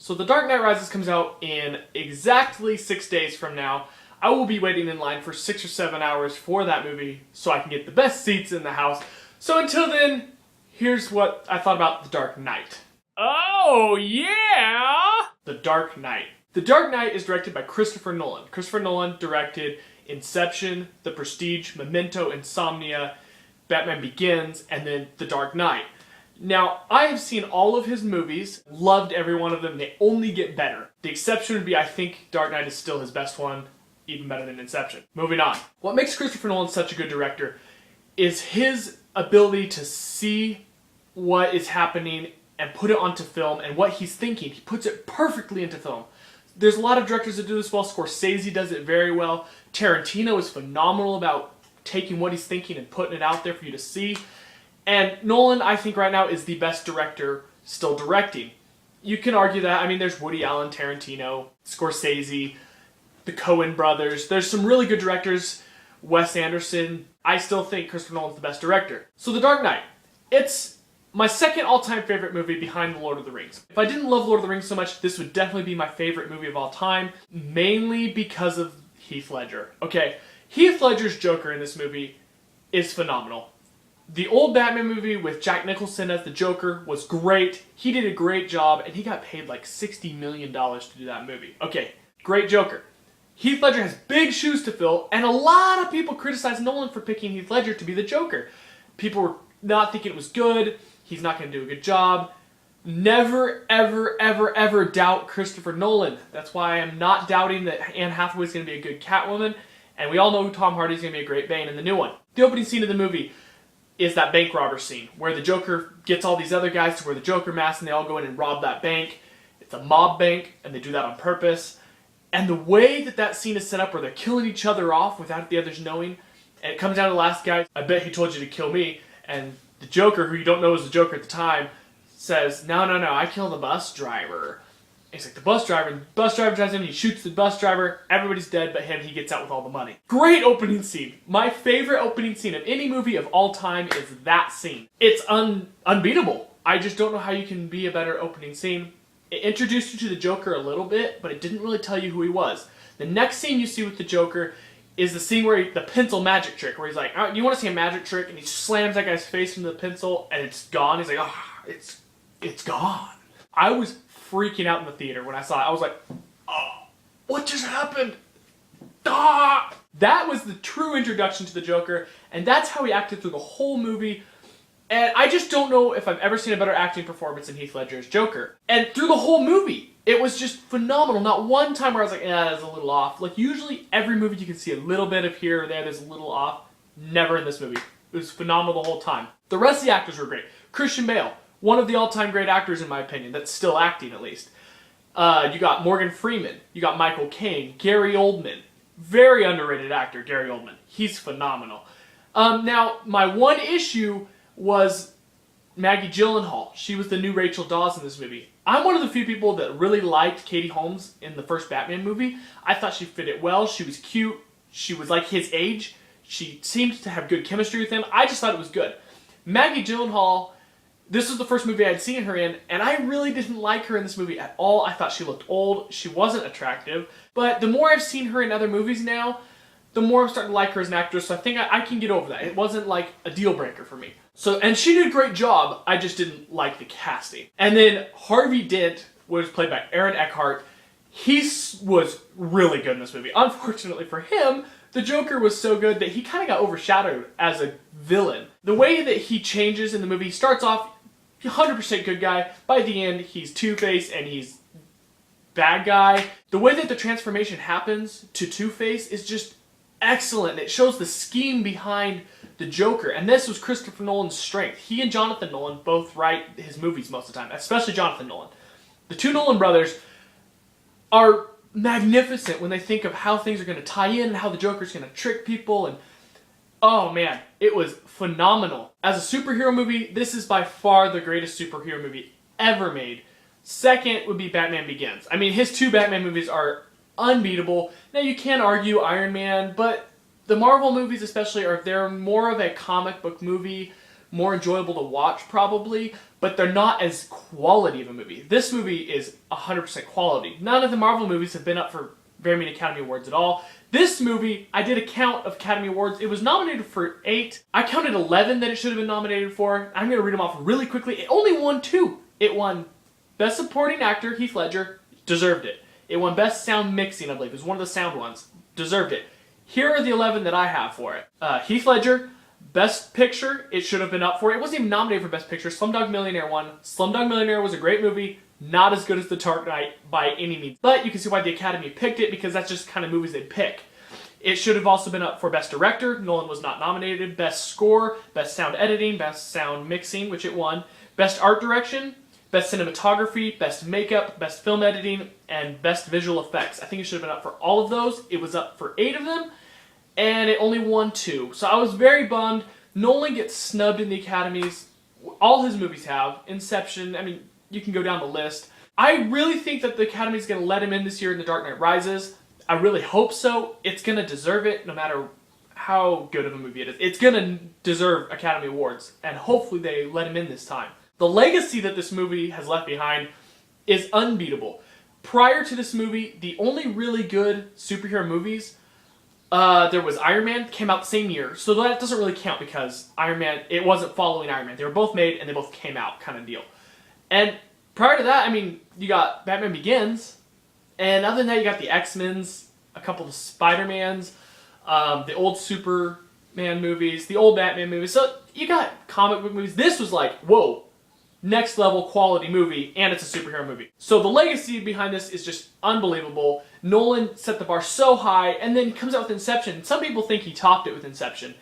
So The Dark Knight Rises comes out in exactly 6 days from now. I will be waiting in line for 6 or 7 hours for that movie so I can get the best seats in the house. So until then, here's what I thought about The Dark Knight. Oh, yeah! The Dark Knight. The Dark Knight is directed by Christopher Nolan. Christopher Nolan directed Inception, The Prestige, Memento, Insomnia, Batman Begins, and then The Dark Knight. Now, I have seen all of his movies, loved every one of them, they only get better. The exception would be, I think Dark Knight is still his best one, even better than Inception. Moving on. What makes Christopher Nolan such a good director is his ability to see what is happening and put it onto film, and what he's thinking. He puts it perfectly into film. There's a lot of directors that do this well. Scorsese does it very well. Tarantino is phenomenal about taking what he's thinking and putting it out there for you to see. And Nolan, I think right now, is the best director still directing. You can argue that. I mean, there's Woody Allen, Tarantino, Scorsese, the Coen brothers. There's some really good directors. Wes Anderson. I still think Christopher Nolan's the best director. So The Dark Knight. It's my second all-time favorite movie behind The Lord of the Rings. If I didn't love Lord of the Rings so much, this would definitely be my favorite movie of all time, mainly because of Heath Ledger. Okay, Heath Ledger's Joker in this movie is phenomenal. The old Batman movie with Jack Nicholson as the Joker was great. He did a great job, and he got paid like $60 million to do that movie. Okay, great Joker. Heath Ledger has big shoes to fill, and a lot of people criticize Nolan for picking Heath Ledger to be the Joker. People were not thinking it was good. He's not going to do a good job. Never, ever, ever, ever doubt Christopher Nolan. That's why I'm not doubting that Anne Hathaway is going to be a good Catwoman, and we all know Tom Hardy is going to be a great Bane in the new one. The opening scene of the movie is that bank robber scene where the Joker gets all these other guys to wear the Joker mask and they all go in and rob that bank. It's a mob bank and they do that on purpose. And the way that that scene is set up where they're killing each other off without the others knowing, and it comes down to the last guy, I bet he told you to kill me, and the Joker, who you don't know is the Joker at the time, says, no, I killed the bus driver. He's like, the bus driver drives in, he shoots the bus driver, everybody's dead but him, he gets out with all the money. Great opening scene. My favorite opening scene of any movie of all time is that scene. It's unbeatable. I just don't know how you can be a better opening scene. It introduced you to the Joker a little bit, but it didn't really tell you who he was. The next scene you see with the Joker is the scene where the pencil magic trick, where he's like, oh, you want to see a magic trick? And he slams that guy's face into the pencil and it's gone. He's like, oh, it's gone. I was freaking out in the theater when I saw it. I was like, oh, what just happened? Ah! That was the true introduction to the Joker, and that's how he acted through the whole movie. And I just don't know if I've ever seen a better acting performance than Heath Ledger's Joker. And through the whole movie, it was just phenomenal. Not one time where I was like, that's a little off. Like, usually every movie you can see a little bit of here or there, there's a little off. Never in this movie. It was phenomenal the whole time. The rest of the actors were great. Christian Bale, one of the all-time great actors in my opinion, that's still acting at least. You got Morgan Freeman. You got Michael Caine. Gary Oldman. Very underrated actor, Gary Oldman. He's phenomenal. Now, my one issue was Maggie Gyllenhaal. She was the new Rachel Dawes in this movie. I'm one of the few people that really liked Katie Holmes in the first Batman movie. I thought she fit it well. She was cute. She was like his age. She seemed to have good chemistry with him. I just thought it was good. Maggie Gyllenhaal, this was the first movie I had seen her in, and I really didn't like her in this movie at all. I thought she looked old. She wasn't attractive. But the more I've seen her in other movies now, the more I'm starting to like her as an actress, so I think I can get over that. It wasn't like a deal breaker for me. And she did a great job, I just didn't like the casting. And then Harvey Dent was played by Aaron Eckhart. He was really good in this movie. Unfortunately for him, the Joker was so good that he kind of got overshadowed as a villain. The way that he changes in the movie, he starts off 100% good guy. By the end, he's Two-Face and he's bad guy. The way that the transformation happens to Two-Face is just excellent. It shows the scheme behind the Joker, and this was Christopher Nolan's strength. He and Jonathan Nolan both write his movies most of the time, especially Jonathan Nolan. The two Nolan brothers are magnificent when they think of how things are going to tie in and how the Joker's going to trick people, and oh man, it was phenomenal. As a superhero movie, this is by far the greatest superhero movie ever made. Second would be Batman Begins. I mean, his two Batman movies are unbeatable. Now you can argue Iron Man, but the Marvel movies especially they're more of a comic book movie more enjoyable to watch probably, but they're not as quality of a movie. This movie is 100% quality. None of the Marvel movies have been up for very many Academy Awards at all. This movie, I did a count of Academy Awards. It was nominated for 8. I counted 11 that it should have been nominated for. I'm going to read them off really quickly. It only won 2. It won Best Supporting Actor, Heath Ledger, deserved it. It won Best Sound Mixing, I believe. It was one of the sound ones. Deserved it. Here are the 11 that I have for it. Heath Ledger, Best Picture, it should have been up for it. It wasn't even nominated for Best Picture. Slumdog Millionaire won. Slumdog Millionaire was a great movie. Not as good as The Dark Knight by any means. But you can see why the Academy picked it, because that's just kind of movies they pick. It should have also been up for Best Director. Nolan was not nominated. Best Score, Best Sound Editing, Best Sound Mixing, which it won. Best Art Direction, Best Cinematography, Best Makeup, Best Film Editing, and Best Visual Effects. I think it should have been up for all of those. It was up for 8 of them, and it only won 2. So I was very bummed. Nolan gets snubbed in the Academies. All his movies have. Inception, I mean, you can go down the list. I really think that the Academy is going to let him in this year in The Dark Knight Rises. I really hope so. It's going to deserve it no matter how good of a movie it is. It's going to deserve Academy Awards, and hopefully they let him in this time. The legacy that this movie has left behind is unbeatable. Prior to this movie, the only really good superhero movies, there was Iron Man, came out the same year, so that doesn't really count because Iron Man, it wasn't following Iron Man. They were both made and they both came out kind of deal. And prior to that, I mean, you got Batman Begins, and other than that, you got the X-Men's, a couple of Spider-Mans, the old Superman movies, the old Batman movies. So you got comic book movies. This was like, whoa, next level quality movie, and it's a superhero movie. So the legacy behind this is just unbelievable. Nolan set the bar so high, and then he comes out with Inception. Some people think he topped it with Inception.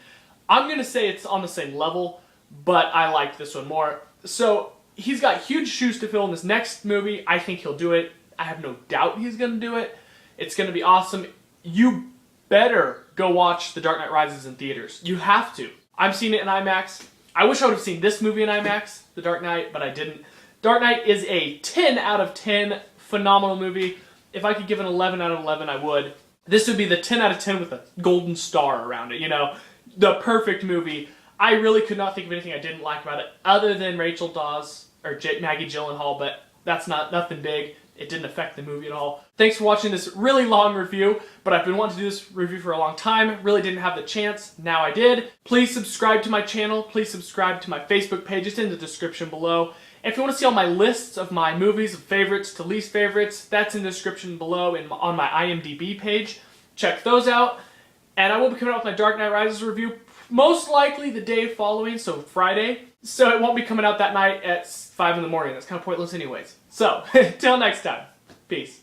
I'm going to say it's on the same level, but I liked this one more. So he's got huge shoes to fill in this next movie. I think he'll do it. I have no doubt he's going to do it. It's going to be awesome. You better go watch The Dark Knight Rises in theaters. You have to. I'm seeing it in IMAX. I wish I would have seen this movie in IMAX, The Dark Knight, but I didn't. Dark Knight is a 10 out of 10 phenomenal movie. If I could give an 11 out of 11, I would. This would be the 10 out of 10 with a golden star around it, you know? The perfect movie. I really could not think of anything I didn't like about it, other than Rachel Dawes, or Maggie Gyllenhaal, but that's nothing big. It didn't affect the movie at all. Thanks for watching this really long review, but I've been wanting to do this review for a long time. Really didn't have the chance. Now I did. Please subscribe to my channel. Please subscribe to my Facebook page. It's in the description below. And if you want to see all my lists of my movies, of favorites to least favorites, that's in the description below and on my IMDb page. Check those out. And I will be coming out with my Dark Knight Rises review most likely the day following, so Friday. So it won't be coming out that night at 5 in the morning. That's kind of pointless anyways. So, till next time. Peace.